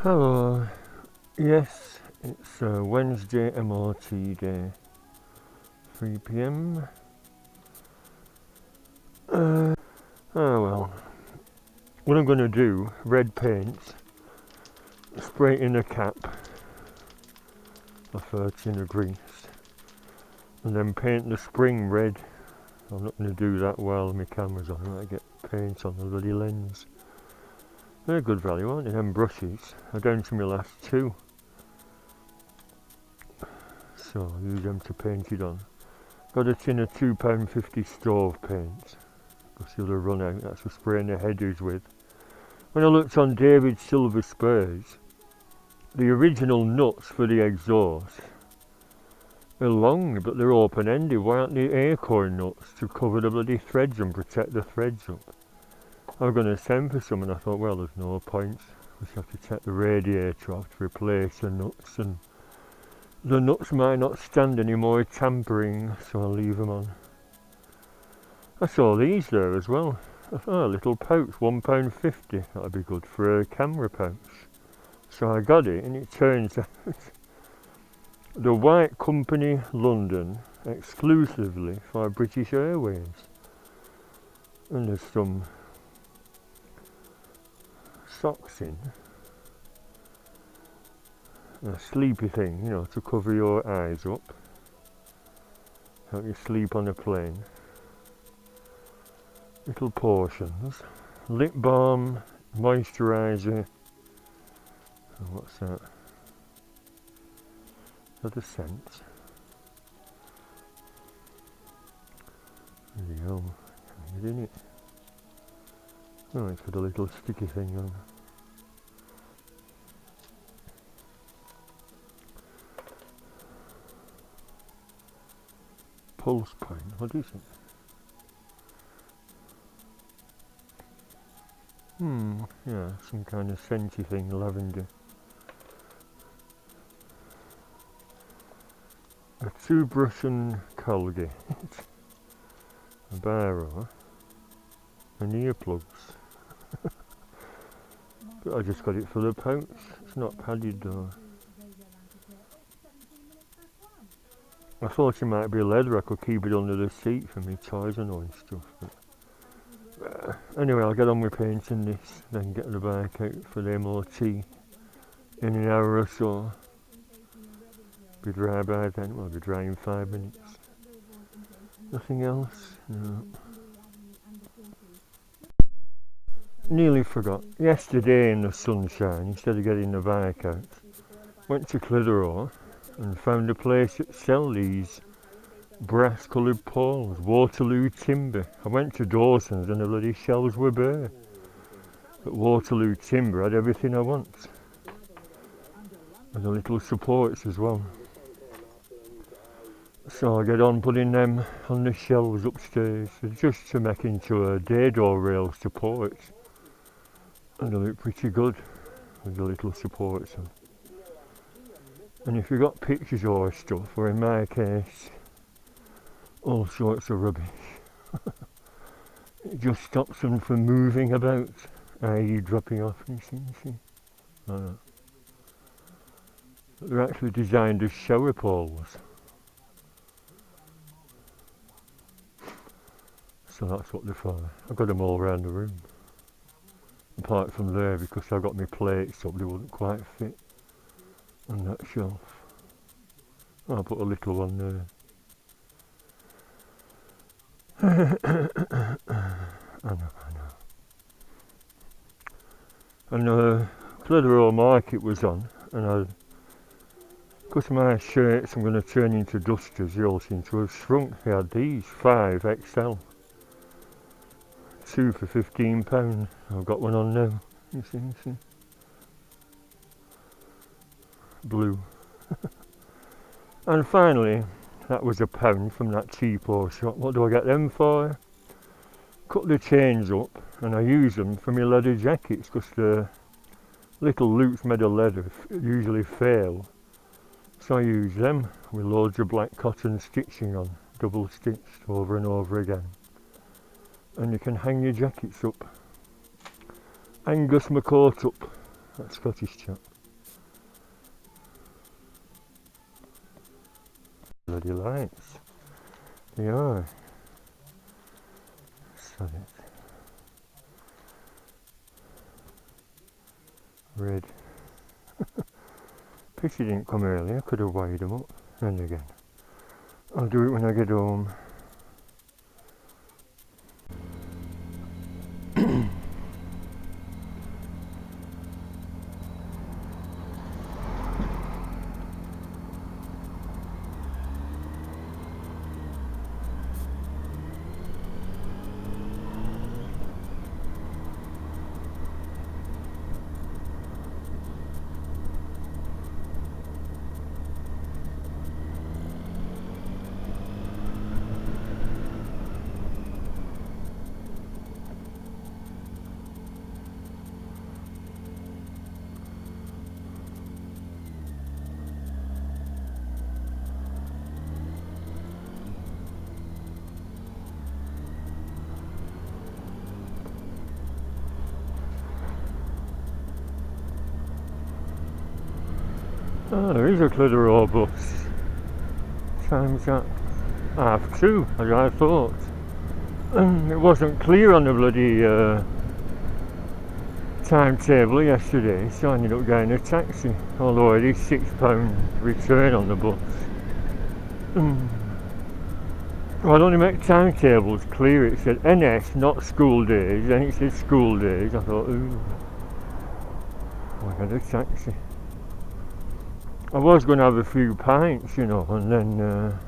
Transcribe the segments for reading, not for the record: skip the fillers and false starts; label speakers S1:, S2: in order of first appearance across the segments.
S1: Hello. Yes, it's Wednesday MOT day, 3 p.m. Oh well. What I'm going to do, red paint, spray it in a cap of tin of grease, and then paint the spring red. I'm not going to do that while my camera's on. I might get paint on the bloody lens. They're good value, aren't they? Them brushes. I'm down to my last two, so I'll use them to paint it on. Got a tin of £2.50 stove paint, because the other run out. That's for spraying the headers with. When I looked on David Silver Spurs, the original nuts for the exhaust are long, but they're open-ended. Why aren't the acorn nuts to cover the bloody threads and protect the threads up? I was going to send for some, and I thought, well, there's no point. We just have to take the radiator off to replace the nuts, and the nuts might not stand any more tampering, so I'll leave them on. I saw these there as well. I thought, oh, a little pouch, £1.50. That'd be good for a camera pouch. So I got it, and it turns out the White Company London exclusively for British Airways. And there's some socks in. A sleepy thing, you know, to cover your eyes up. Help you sleep on a plane. Little portions. Lip balm, moisturiser. Oh, what's that? Is that a scent? There you go. Can you get in it? Oh, it's got a little sticky thing on. Pulse point, what is it? Yeah, some kind of scenty thing, lavender. A toothbrush and Colgate, a barrow, and earplugs. But I just got it for the pouch, it's not padded though. I thought it might be leather, I could keep it under the seat for me toys and all and stuff. But anyway, I'll get on with painting this, then get the bike out for the MOT in an hour or so. Be dry by then, well, I'll be dry in 5 minutes. Nothing else? No. Nearly forgot. Yesterday in the sunshine, instead of getting the bike out, went to Clitheroe and found a place that sell these brass coloured poles, Waterloo timber. I went to Dawson's and the bloody shelves were bare. But Waterloo timber had everything I want. And the little supports as well. So I get on putting them on the shelves upstairs, just to make into a dado rail support. And they look pretty good with the little supports on. And if you've got pictures or stuff, or in my case, all sorts of rubbish, it just stops them from moving about, i.e. dropping off and things. They're actually designed as shower poles. So that's what they're for. I've got them all around the room. Apart from there, because I've got my plates up, they wouldn't quite fit on that shelf. I'll put a little one there. I know. And Clitheroe Market was on, and because my shirts I'm going to turn into dusters, they all seem to have shrunk. They had these 5 XL, 2 for £15. I've got one on now. You see. Blue. And finally, that was £1 from that cheapo shop. What do I get them for? Cut the chains up and I use them for my leather jackets, because the little loops made of leather usually fail. So I use them with loads of black cotton stitching on, double stitched over and over again. And you can hang your jackets up. Angus McCourt up. that Scottish chap. Bloody lights. They are. Sod it. Red. Pity didn't come earlier, I could have wired them up. And again, I'll do it when I get home. Oh, there is a Clitheroe bus. Time's at 2:30, as I thought. It wasn't clear on the bloody timetable yesterday, so I ended up getting a taxi, although it is £6 return on the bus. Well, I'd only make timetables clear. It said NS, not school days, then it said school days. I thought, ooh, I got a taxi. I was going to have a few pints, you know, and then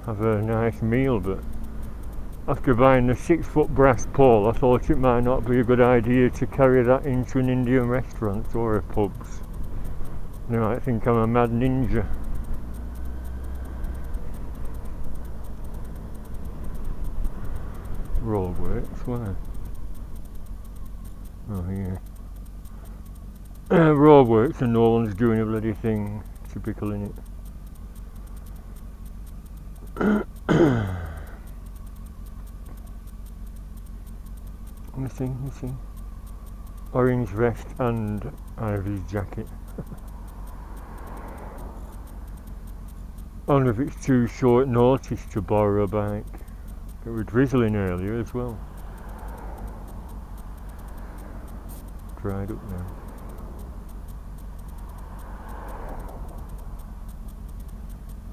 S1: have a nice meal, but after buying the 6-foot brass pole, I thought it might not be a good idea to carry that into an Indian restaurant or a pubs. They might think I'm a mad ninja. Roadworks, where? Oh, yeah. Roadworks and no one's doing a bloody thing. Typical, innit? Missing. Orange vest and Ivy's jacket. I wonder if it's too short notice to borrow a bike. It was drizzling earlier as well. Dried up now.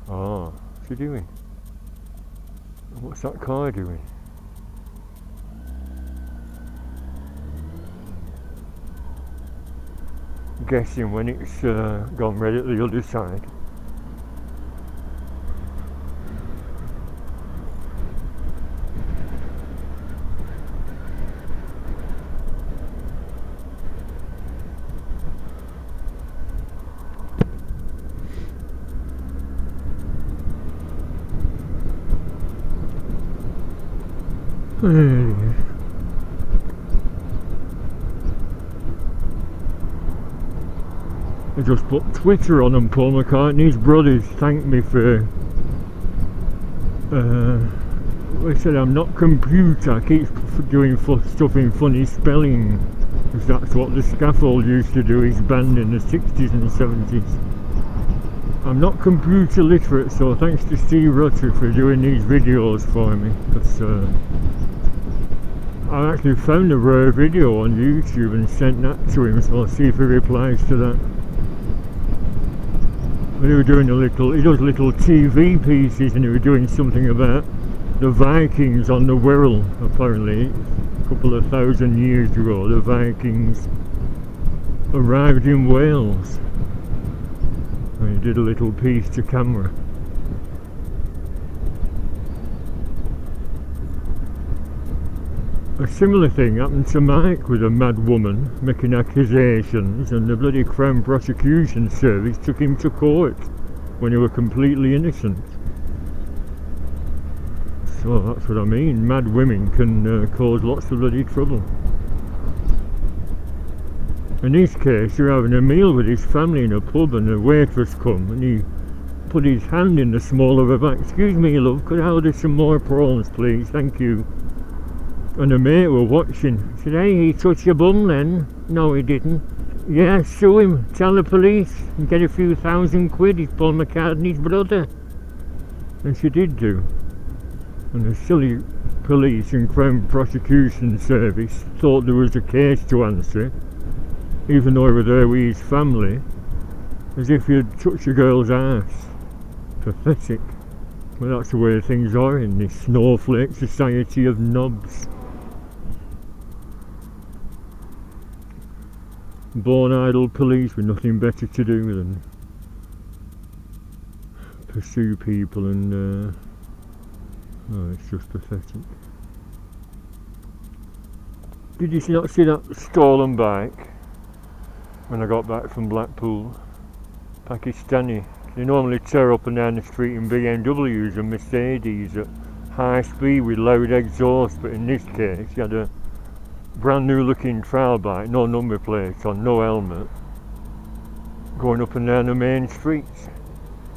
S1: Oh, what's he doing? What's that car doing? Guessing when it's gone red at the other side. I just put Twitter on and Paul McCartney's brothers thanked me for they said I'm not computer, I keep doing stuff in funny spelling, because that's what the scaffold used to do, his band in the 60s and 70s. I'm not computer literate, so thanks to Steve Rutter for doing these videos for me, because I actually found a rare video on YouTube and sent that to him, so I'll see if he replies to that. They were doing he does little TV pieces, and he was doing something about the Vikings on the Wirral. Apparently, a couple of thousand years ago, the Vikings arrived in Wales. And he did a little piece to camera. A similar thing happened to Mike with a mad woman making accusations, and the bloody Crown Prosecution Service took him to court when he was completely innocent. So that's what I mean, mad women can cause lots of bloody trouble. In this case, you're having a meal with his family in a pub and a waitress come and he put his hand in the small of her back. "Excuse me love, could I order some more prawns please, thank you." And the mate were watching. He said, "Hey, he touched your bum then?" "No he didn't." Yeah, sue him, tell the police, and get a few £1,000. He's Paul McCartney's brother. And she did do. And the silly police and Crown Prosecution Service thought there was a case to answer, even though he was there with his family, as if you'd touched a girl's ass. Pathetic. Well, that's the way things are in this snowflake society of knobs. Born idle police with nothing better to do than pursue people and oh, it's just pathetic. Did you not see that stolen bike when I got back from Blackpool? Pakistani. They normally tear up and down the street in BMWs and Mercedes at high speed with loud exhaust, but in this case he had a brand new looking trial bike, no number plate on, no helmet, going up and down the main streets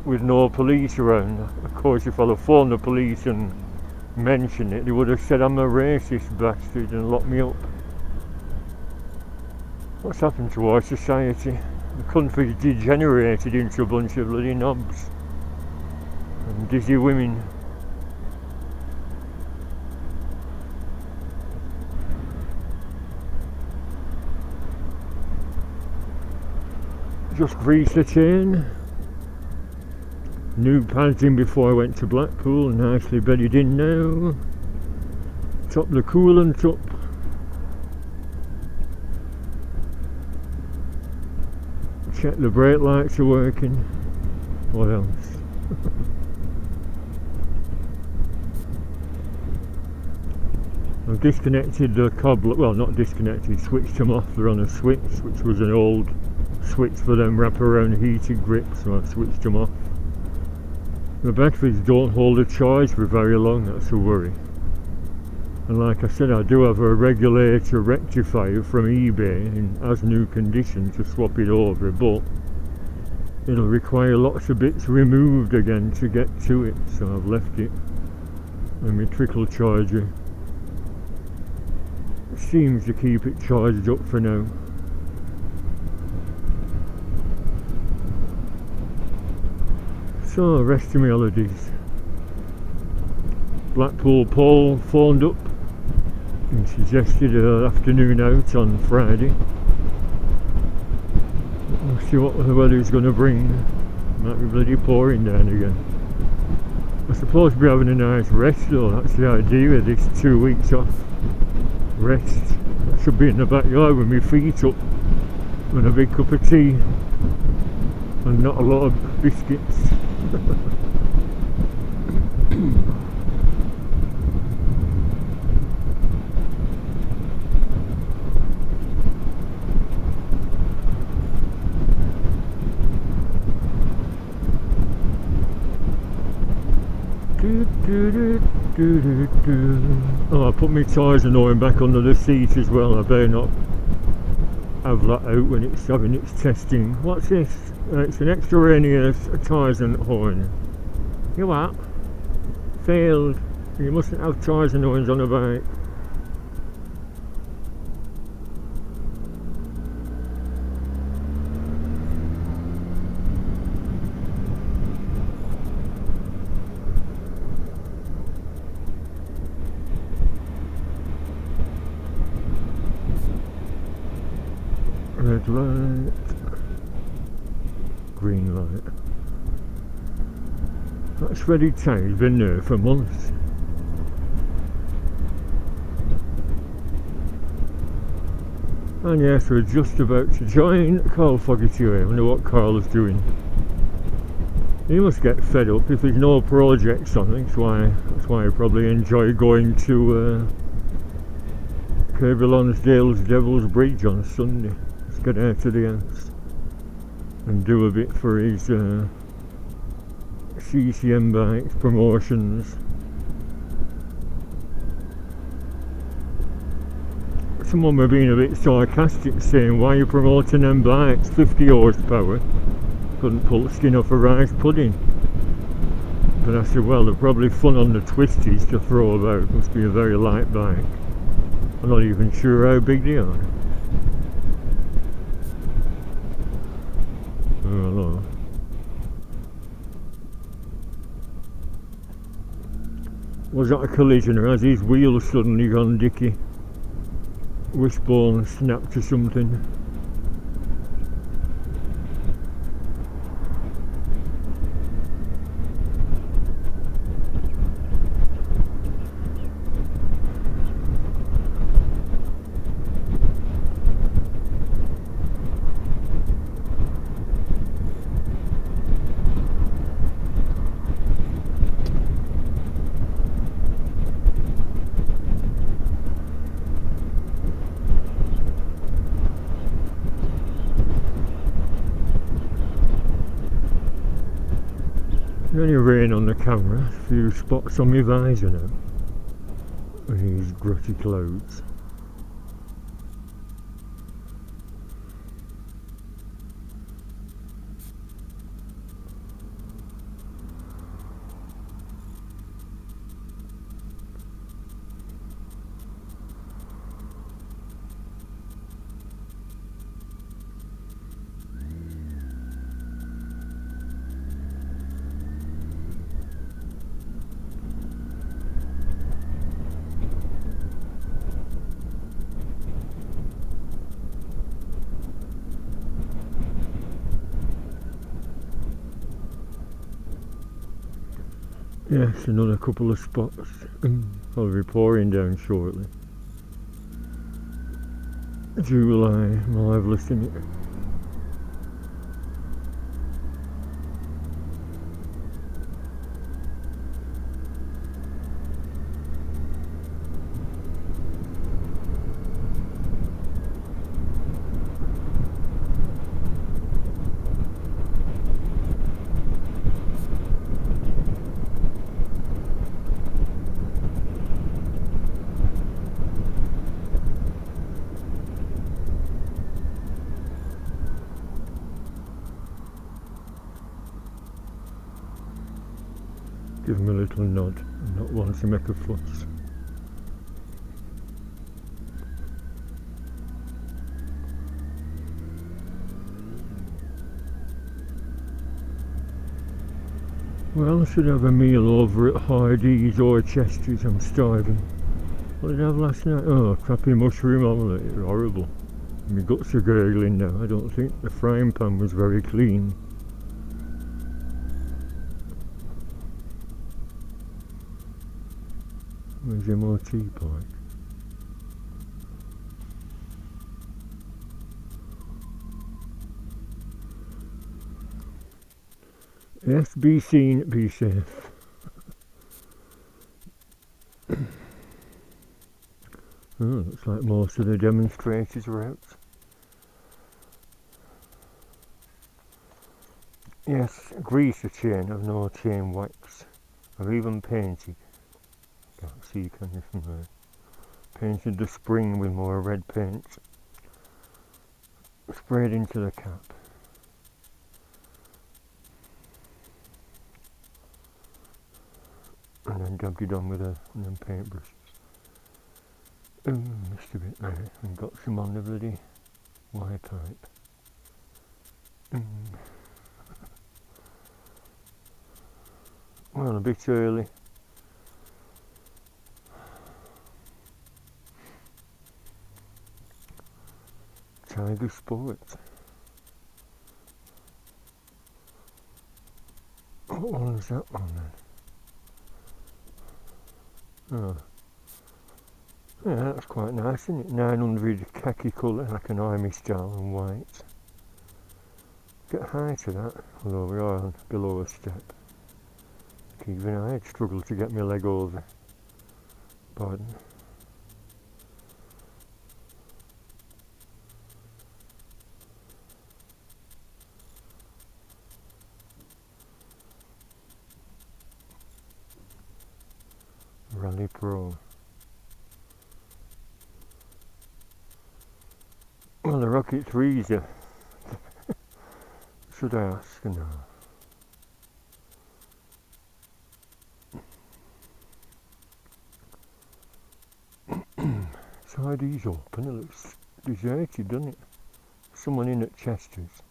S1: with no police around. Of course, if I'd have phoned the police and mentioned it, they would have said I'm a racist bastard and locked me up. What's happened to our society? The country's degenerated into a bunch of bloody knobs and dizzy women. Just greased the chain. New pads in before I went to Blackpool, nicely bedded in now. Top the coolant up. Check the brake lights are working. What else? I've disconnected the cobbler, well not disconnected, switched them off. They're on a switch, which was an old switch for them wraparound heated grips, so I've switched them off. The batteries don't hold a charge for very long, that's a worry. And like I said, I do have a regulator rectifier from eBay in as new condition to swap it over, but it'll require lots of bits removed again to get to it, so I've left it. And my trickle charger seems to keep it charged up for now. So, rest of my holidays. Blackpool Paul phoned up and suggested an afternoon out on Friday. We'll see what the weather's going to bring. Might be bloody pouring down again. I'm supposed to be having a nice rest though, that's the idea of this 2 weeks off. Rest. I should be in the backyard with my feet up and a big cup of tea and not a lot of biscuits. Oh, I put my tyres and oil back under the seat as well. I better not have that out when it's having its testing. What's this? It's an extraneous tyres and horn. You what? Failed. You mustn't have tyres and horns on a bike. Red light, green light. That's ready tight, it's been there for months. And yes, we're just about to join Carl Fogarty. I wonder what Carl's doing. He must get fed up if there's no projects on. That's why I probably enjoy going to Kirby Lonsdale's Devil's Bridge on Sunday. Get out of the house and do a bit for his CCM bikes promotions. Someone were being a bit sarcastic saying, why are you promoting them bikes, 50 horsepower, couldn't pull skin off a rice pudding. But I said, well, they're probably fun on the twisties to throw about, must be a very light bike. I'm not even sure how big they are. Hello. Was that a collision, or has his wheels suddenly gone dicky? Wishbone snapped or something? Any rain on the camera, a few spots on my visor now. And these grotty clouds. Yes, another couple of spots. I'll be pouring down shortly. July, marvellous, isn't it? Give him a little nod, not want to make a fuss. Well, I should have a meal over at Hardee's or Chester's, I'm starving. What did I have last night? Oh, crappy mushroom omelette, it's horrible. My guts are gurgling now. I don't think the frying pan was very clean. Where's the MOT park? Yes, be seen, be safe. Oh, looks like most of the demonstrators are out. Yes, grease a chain of no chain wax, or even painted. Can't see, can you, from there? Painted the spring with more red paint. Sprayed into the cap. And then dabbed it on with them paintbrushes. Missed a bit there, and got some on the bloody wire pipe. Well, a bit early. Tiger Sports. What one was that one then? Oh. Yeah, that's quite nice, isn't it? 900 khaki colour, like an army style, and white. Get high to that, although we are on below a step. Even I'd struggle to get my leg over. Pardon. Rally Pro. Well, the Rocket 3s are... should I ask? No. Hardee's open, it looks deserted, doesn't it? Someone in at Chester's.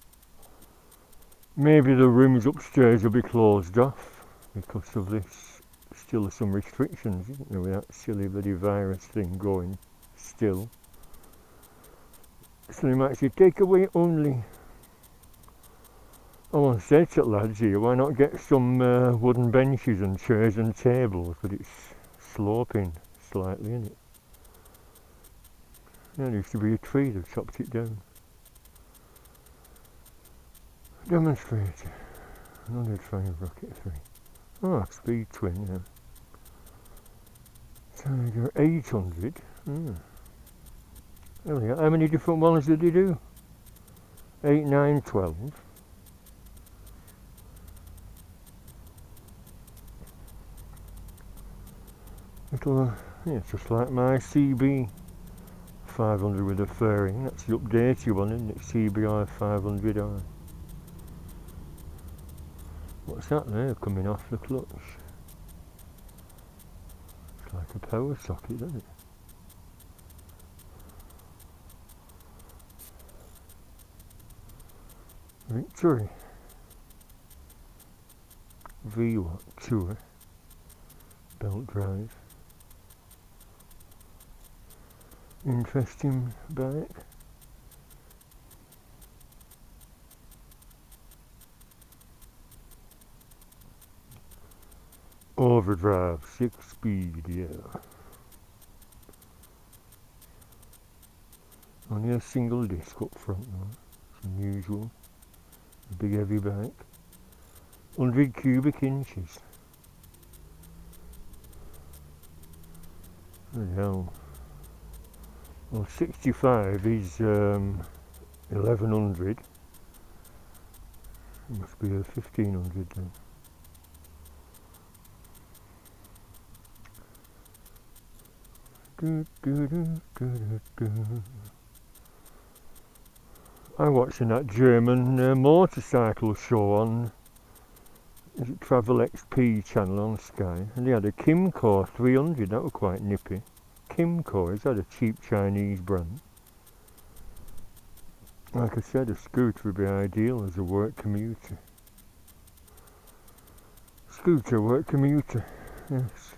S1: Maybe the rooms upstairs will be closed off because of this. Still some restrictions, isn't there, with that silly bloody virus thing going still. So they might say take away only. I want to say to the lads here, why not get some wooden benches and chairs and tables, but it's sloping slightly, isn't it? Yeah, there used to be a tree that chopped it down. Demonstrator. Another train rocket 3. Oh, speed twin, yeah. Tiger 800. Oh yeah, how many different ones did he do? 8, 9, 12. Little, yeah, it's just like my CB 500 with a fairing. That's the updated one, isn't it? CBI 500i. What's that there coming off the clutch? It's like a power socket, isn't it? Victory. V-Watt Tour. Belt drive. Interesting bike. Overdrive, 6-speed, yeah. Only a single disc up front though, it's unusual. A big heavy bike. 100 cubic inches. Bloody hell. Well, 65 is 1100. It must be a 1500 then. I'm watching that German motorcycle show on Travel XP channel on Sky, and they had a Kimco 300, that was quite nippy. Kimco, is that a cheap Chinese brand? Like I said, a scooter would be ideal as a work commuter. Scooter, work commuter, yes.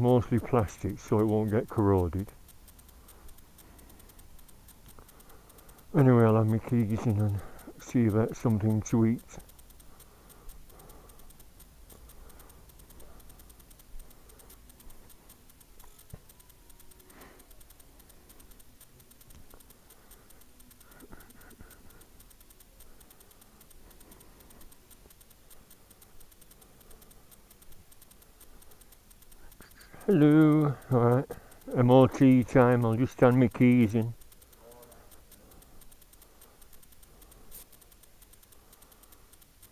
S1: Mostly plastic so it won't get corroded. Anyway, I'll have my keys in and see about something to eat. Hello, alright, MOT time, I'll just stand my keys in.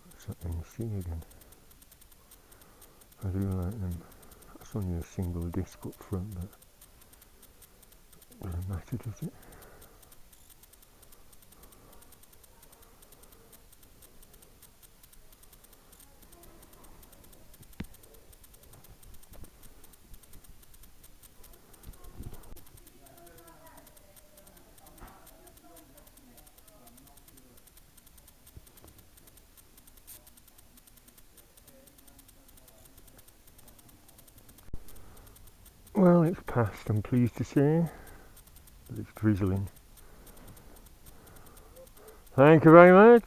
S1: What's that NC again? I do like them. That's only a single disc up front, but doesn't matter, does it? Well, it's past, I'm pleased to say, but it's drizzling. Thank you very much.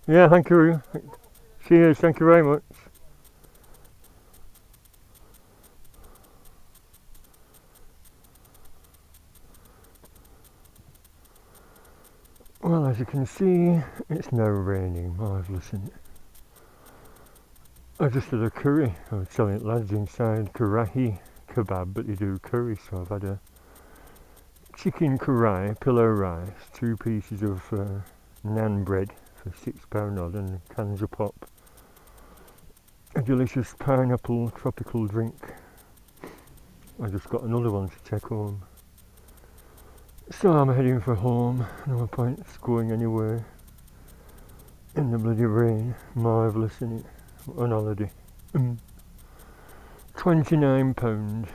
S1: Yeah, thank you. Cheers, thank you very much. Well, as you can see, it's now raining. Marvellous, isn't it? I just had a curry. I was telling it lads inside karahi kebab, but they do curry, so I've had a chicken karahi, pillow rice, 2 pieces of naan bread for £6 odd, and cans of pop. A delicious pineapple tropical drink. I just got another one to take home. So I'm heading for home. No point going anywhere in the bloody rain. Marvellous, isn't it? On holiday. £29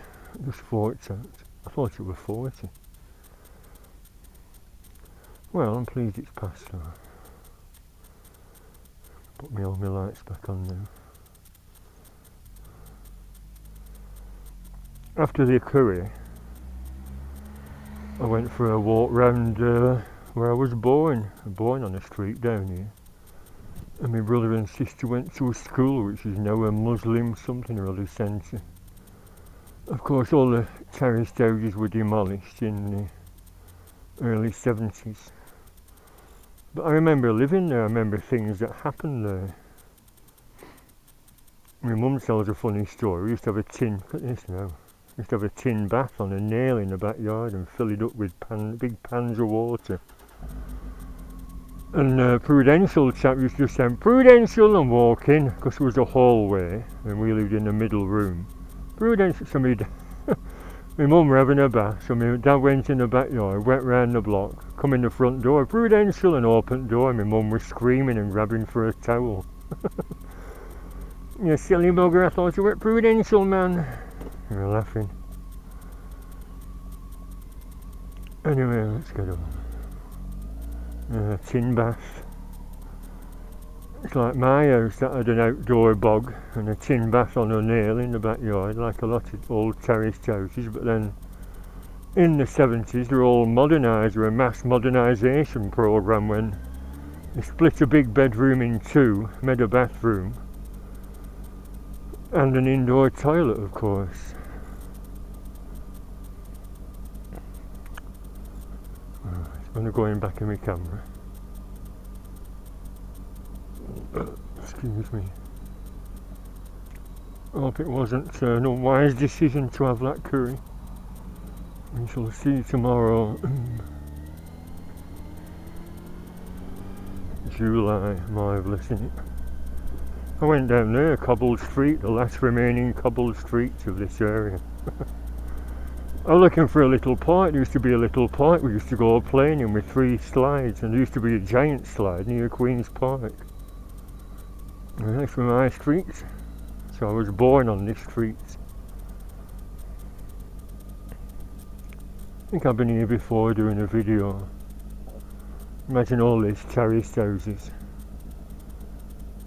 S1: Just thought out. I thought it was 40. Well, I'm pleased it's past though. Put all my lights back on now. After the curry, I went for a walk round where I was born. I'm born on a street down here. And my brother and sister went to a school which is now a Muslim something or other centre. Of course, all the terraced houses were demolished in the early 70s. But I remember living there, I remember things that happened there. My mum tells a funny story. We used to have a tin, look at this now. We used to have a tin bath on a nail in the backyard and fill it up with big pans of water. And Prudential chap used to just say, Prudential, and walk in, because there was a hallway and we lived in the middle room. Prudential, so my mum were having a bath, so my dad went in the backyard, went round the block, come in the front door, Prudential, and opened the door, and my mum was screaming and grabbing for a towel. You silly bugger, I thought you were Prudential, man. We were laughing. Anyway, let's get on. Tin bath. It's like my house that had an outdoor bog and a tin bath on a nail in the backyard, like a lot of old terraced houses, but then in the 70s they're all modernised, or a mass modernisation programme when they split a big bedroom in two, made a bathroom and an indoor toilet, of course. It's going to go in back in my camera. Excuse me. I hope it wasn't an unwise decision to have that curry. We shall see tomorrow. July, marvellous, isn't it? I went down there, cobbled street, the last remaining cobbled streets of this area. I was looking for a little park. There used to be a little park we used to go playing in with 3 slides, and there used to be a giant slide near Queen's Park. And that's my street. So I was born on this street. I think I've been here before doing a video. Imagine all these terraced houses.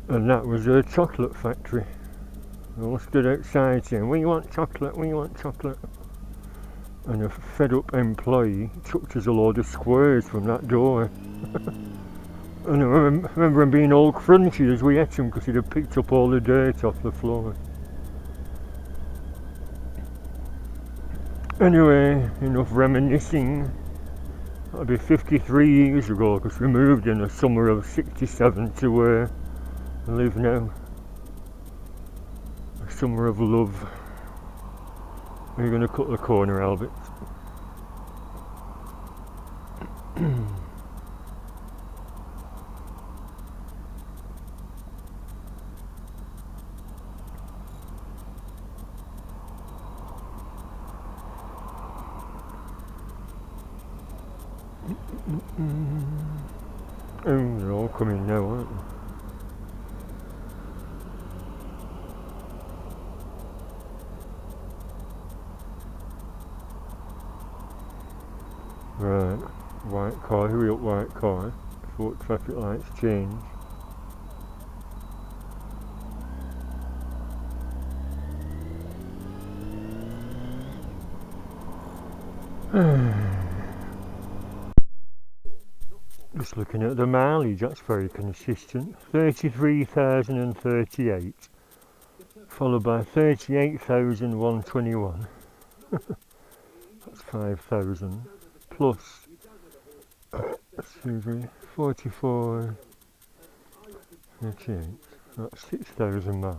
S1: And that was a chocolate factory. They all stood outside saying, we want chocolate, we want chocolate. And a fed up employee chucked us a load of squares from that door. And I remember them being all crunchy as we ate them because it had picked up all the dirt off the floor. Anyway, enough reminiscing. That'll be 53 years ago because we moved in the summer of 67 to where I live now. A summer of love. Are you going to cut the corner, Albert? Oh, they're all coming now, aren't they? Right, white car, hurry up white car, before traffic lights change. Just looking at the mileage, that's very consistent. 33,038, followed by 38,121. That's 5,000 plus, excuse me, 44, 38. That's 6,000 miles.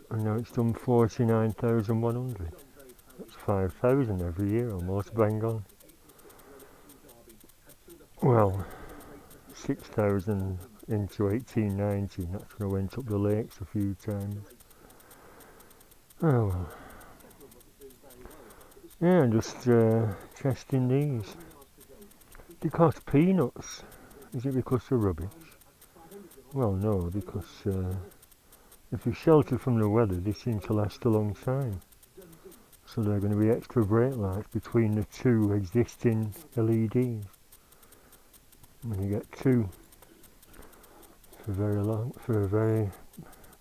S1: And now it's done 49,100. That's 5,000 every year, almost bang on. Well, 6,000 into 1819, that's when I went up the lakes a few times. Oh well. Yeah, just testing these. They cost peanuts. Is it because they're rubbish? Well, no, because if you shelter from the weather, they seem to last a long time. So there are going to be extra brake lights between the two existing LEDs. And you get two for a very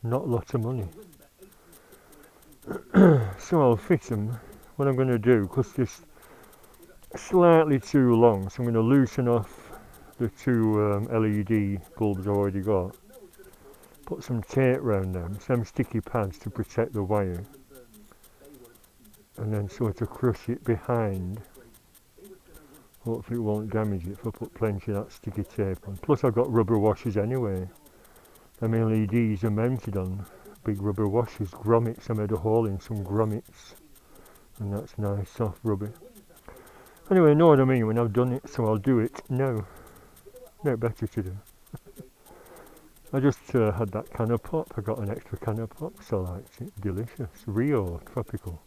S1: not a lot of money. So I'll fit them. What I'm going to do, because they're slightly too long, so I'm going to loosen off the two LED bulbs I've already got. Put some tape around them, some sticky pads to protect the wire, and then sort of crush it behind. Hopefully it won't damage it if I put plenty of that sticky tape on. Plus I've got rubber washers anyway. Them LEDs are mounted on big rubber washers, grommets. I made a hole in some grommets, and that's nice soft rubber. Anyway, you know what I mean when I've done it, so I'll do it now. No better to do. I just had that can of pop. I got an extra can of pop, so I liked it. Delicious. Rio, tropical.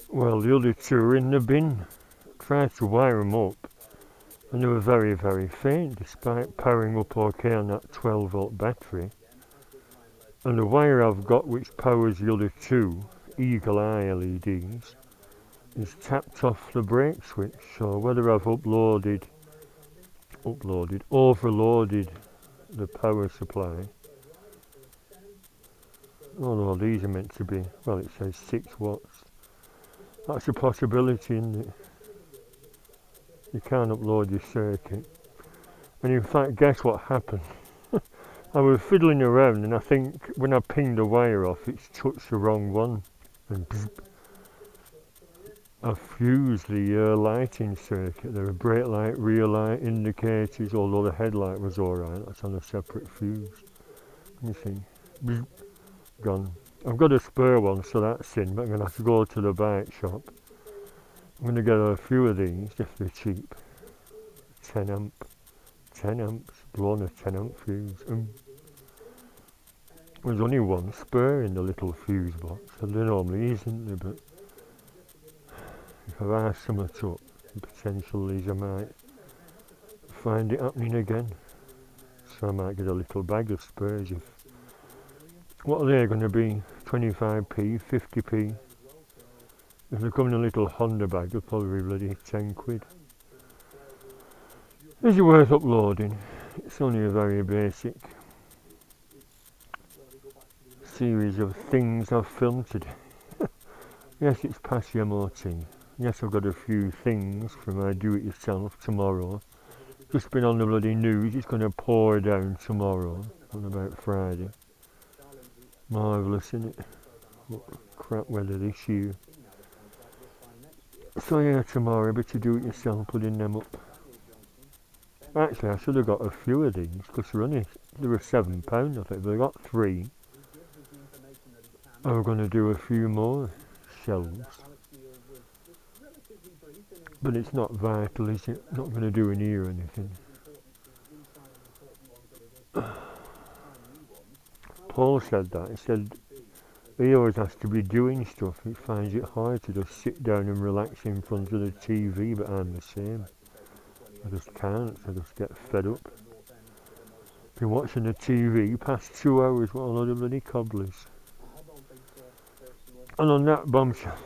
S1: Well, the other two are in the bin. Tried to wire them up, and they were very, very faint, despite powering up okay on that 12-volt battery. And the wire I've got, which powers the other two Eagle Eye LEDs, is tapped off the brake switch. So whether I've overloaded the power supply, although these are meant to be, well, it says 6 watts. That's a possibility, isn't it? You can't upload your circuit. And in fact, guess what happened? I was fiddling around, and I think when I pinged the wire off, it's touched the wrong one. And bzz, I fused the lighting circuit. There were brake light, rear light, indicators, although the headlight was alright. That's on a separate fuse. Let me see. Bzz, gone. I've got a spare one, so that's in, but I'm going to have to go to the bike shop. I'm going to get a few of these, if they're cheap. 10 amps, blown a 10 amp fuse. There's only one spare in the little fuse box, and there normally isn't there, but if I ask some up, the potential is I might find it happening again. So I might get a little bag of spares. What are they going to be? 25p, 50p? If they come in a little Honda bag, they'll probably be bloody 10 quid. Is it worth uploading? It's only a very basic series of things I've filmed today. Yes, it's Passed the MOT. Yes, I've got a few things for my do-it-yourself tomorrow. Just been on the bloody news, it's going to pour down tomorrow, on about Friday. Marvellous, isn't it? What crap weather this year. So yeah, tomorrow, a bit to do-it-yourself, putting them up. Actually, I should have got a few of these, because they were £7, I think. But I got 3. I'm going to do a few more shelves. But it's not vital, is it? Not going to do an ear or anything. Paul said that. He said he always has to be doing stuff. He finds it hard to just sit down and relax in front of the TV, but I'm the same. I just can't. I just get fed up. Been watching the TV past 2 hours. What a load of bloody cobblers. And on that bombshell,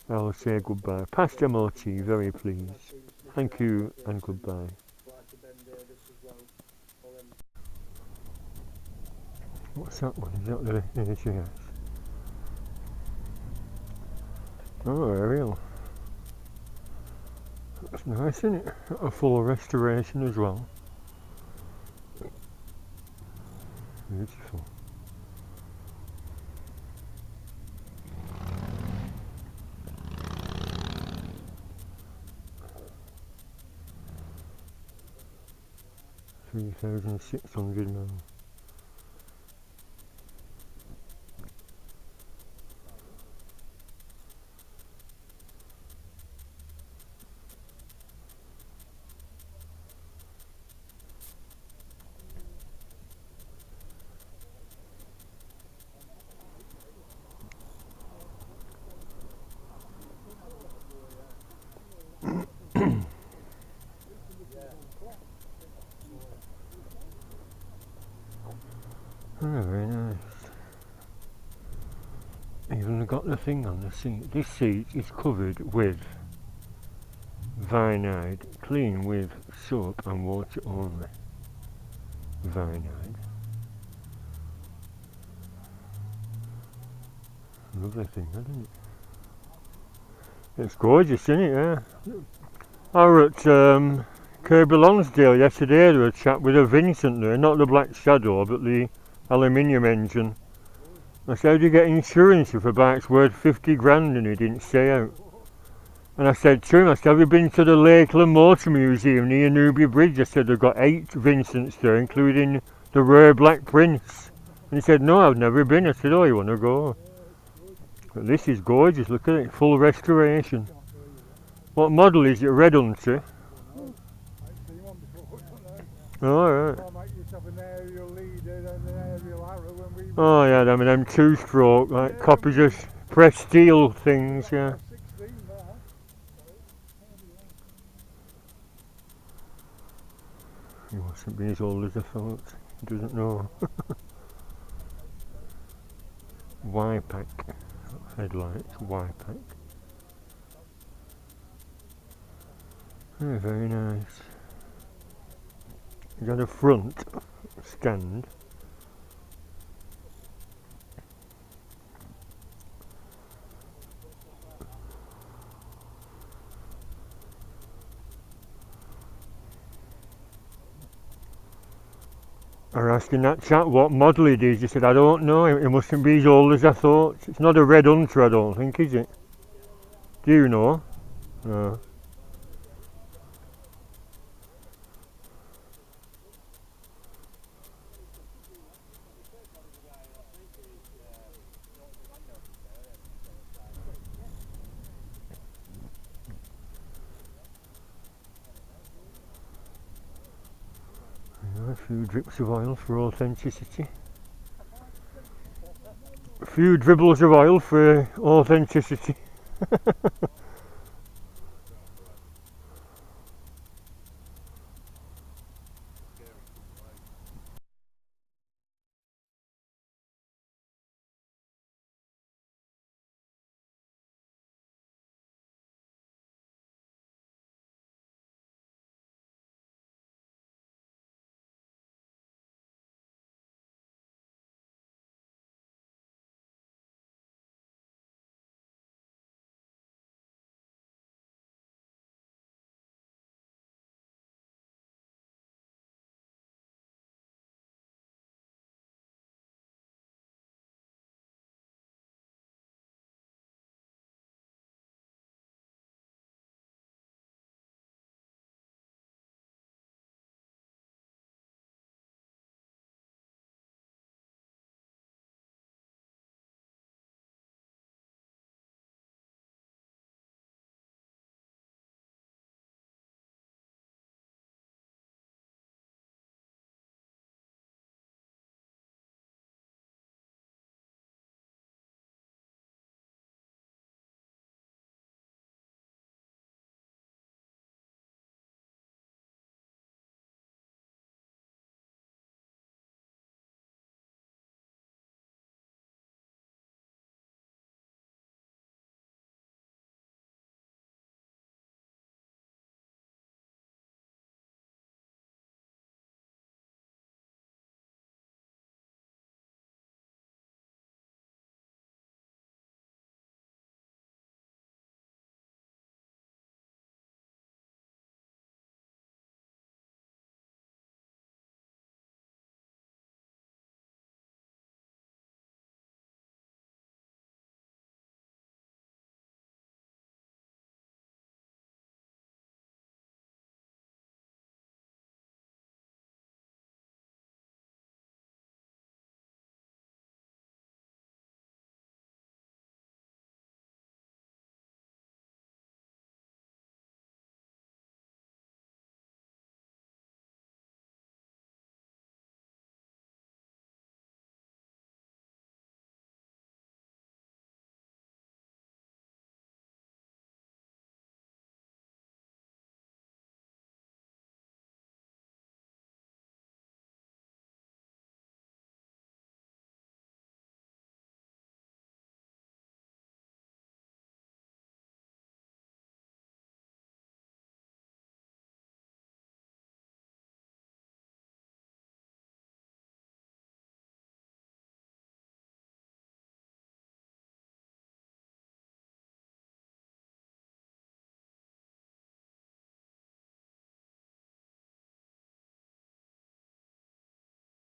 S1: I'll say goodbye. Passed the MOT, very pleased. Thank you and goodbye. What's that one? Is that the ATS? Oh, aerial. That's nice, isn't it? A full restoration as well. Beautiful. $3,600 now. Oh, very nice. Even got the thing on the seat. This seat is covered with vinide, clean with soap and water only. Vinide. Lovely thing, isn't it? It's gorgeous, isn't it? Yeah. I were at Kirby Lonsdale yesterday. There was a chap with a Vincent there, not the Black Shadow, but the aluminium engine. I said, how do you get insurance if a bike's worth 50 grand? And he didn't say out. And I said to him, I said, have you been to the Lakeland Motor Museum near Newby Bridge? I said, they've got 8 Vincents there, including the rare Black Prince. And he said, no, I've never been. I said, oh, you want to go? But this is gorgeous, look at it, full restoration. What model is it? Red Hunter? Alright. Oh yeah, I mean them 2-stroke, like copies of pressed steel things, yeah. He mustn't be as old as I thought. He doesn't know. Y-pack. Headlights, Y-pack. Oh, very nice. You got a front stand. I was asking that chap what model it is. He said, I don't know, it mustn't be as old as I thought. It's not a Red Hunter, I don't think, is it? Do you know? No. A few drips of oil for authenticity. A few dribbles of oil for authenticity.